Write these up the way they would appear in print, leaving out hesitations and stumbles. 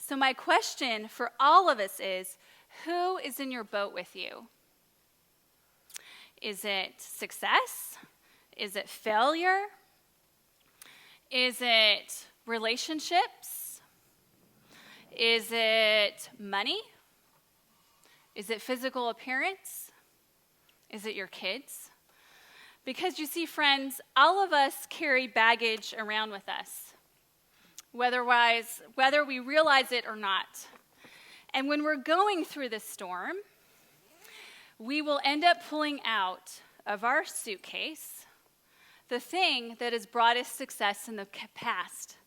So my question for all of us is, who is in your boat with you? Is it success? Is it failure? Is it relationships? Is it money? Is it physical appearance? Is it your kids? Because you see, friends, all of us carry baggage around with us, whether we realize it or not. And when we're going through the storm, we will end up pulling out of our suitcase the thing that has brought us success in the past,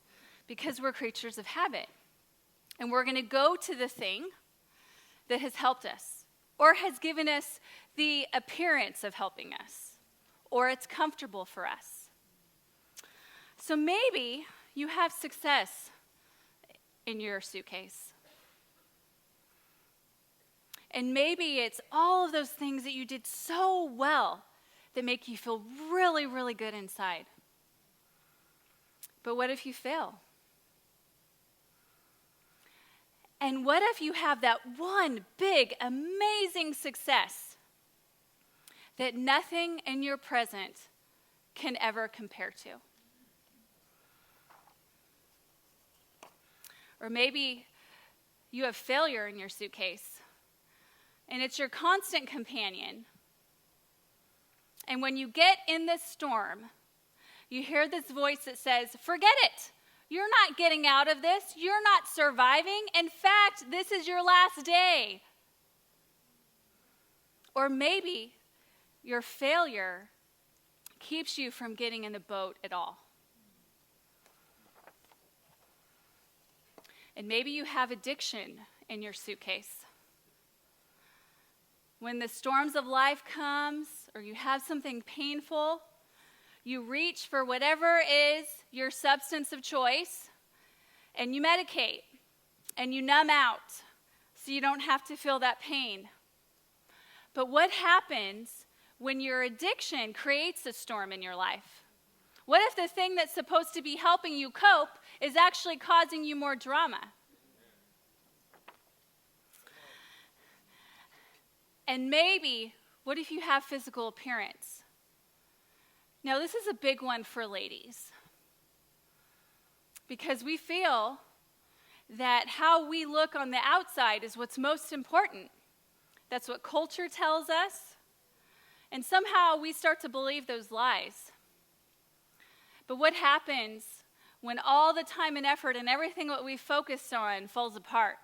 because we're creatures of habit. And we're going to go to the thing that has helped us, or has given us the appearance of helping us, or it's comfortable for us. So maybe you have success in your suitcase. And maybe it's all of those things that you did so well that make you feel really, really good inside. But what if you fail? And what if you have that one big, amazing success that nothing in your present can ever compare to? Or maybe you have failure in your suitcase, and it's your constant companion. And when you get in this storm, you hear this voice that says, forget it. You're not getting out of this. You're not surviving. In fact, this is your last day. Or maybe your failure keeps you from getting in the boat at all. And maybe you have addiction in your suitcase. When the storms of life comes, or you have something painful, you reach for whatever is your substance of choice, and you medicate, and you numb out, so you don't have to feel that pain. But what happens when your addiction creates a storm in your life? What if the thing that's supposed to be helping you cope is actually causing you more drama? And maybe, what if you have physical appearance? Now, this is a big one for ladies, because we feel that how we look on the outside is what's most important. That's what culture tells us, and somehow we start to believe those lies. But what happens when all the time and effort and everything that we focused on falls apart,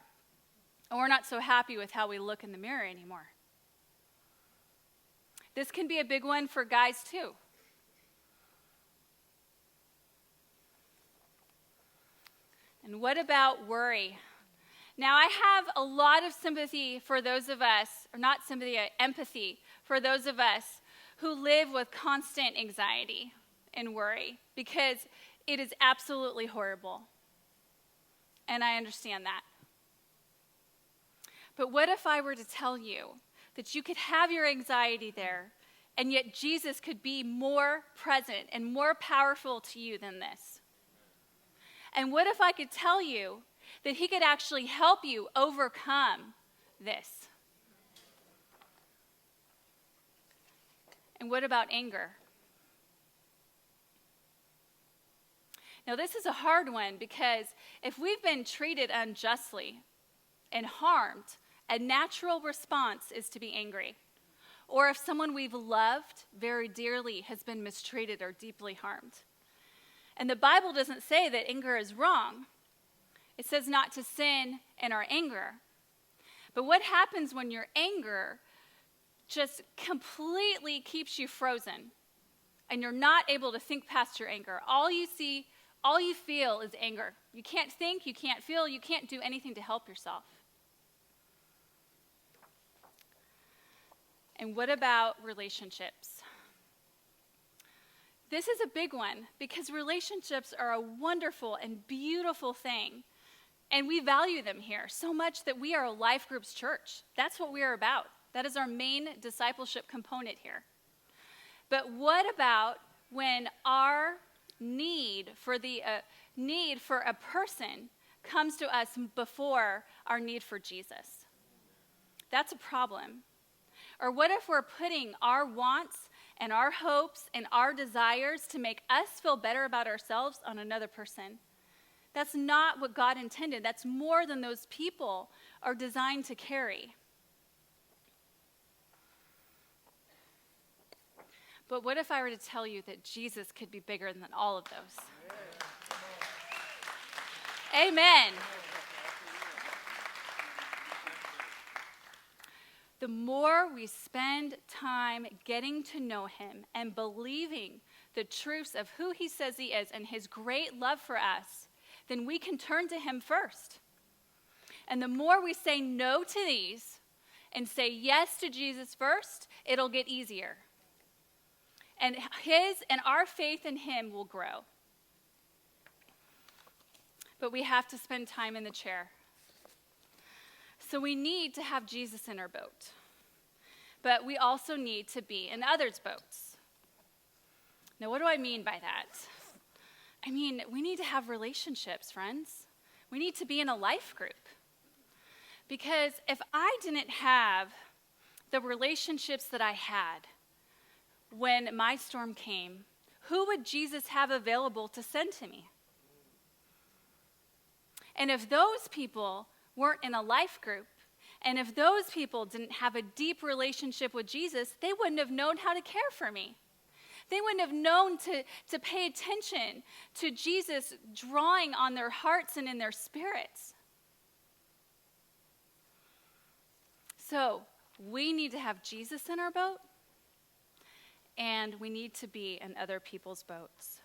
and we're not so happy with how we look in the mirror anymore? This can be a big one for guys too. And what about worry? Now, I have a lot of sympathy for those of us, or not sympathy, empathy for those of us who live with constant anxiety and worry, because it is absolutely horrible. And I understand that. But what if I were to tell you that you could have your anxiety there, and yet Jesus could be more present and more powerful to you than this? And what if I could tell you that he could actually help you overcome this? And what about anger? Now, this is a hard one, because if we've been treated unjustly and harmed, a natural response is to be angry. Or if someone we've loved very dearly has been mistreated or deeply harmed. And the Bible doesn't say that anger is wrong. It says not to sin in our anger. But what happens when your anger just completely keeps you frozen and you're not able to think past your anger? All you feel is anger. You can't think, you can't feel, you can't do anything to help yourself. And what about relationships? This is a big one, because relationships are a wonderful and beautiful thing. And we value them here so much that we are a life groups church. That's what we are about. That is our main discipleship component here. But what about when our need for a person comes to us before our need for Jesus? That's a problem. Or what if we're putting our wants and our hopes and our desires to make us feel better about ourselves on another person? That's not what God intended. That's more than those people are designed to carry. But what if I were to tell you that Jesus could be bigger than all of those? Amen. The more we spend time getting to know him and believing the truths of who he says he is and his great love for us, then we can turn to him first. And the more we say no to these and say yes to Jesus first, it'll get easier. And our faith in him will grow. But we have to spend time in the chair. So we need to have Jesus in our boat. But we also need to be in others' boats. Now, what do I mean by that? I mean, we need to have relationships, friends. We need to be in a life group. Because if I didn't have the relationships that I had when my storm came, who would Jesus have available to send to me? And if those people weren't in a life group, and if those people didn't have a deep relationship with Jesus, they wouldn't have known how to care for me. They wouldn't have known to pay attention to Jesus drawing on their hearts and in their spirits. So we need to have Jesus in our boat, and we need to be in other people's boats.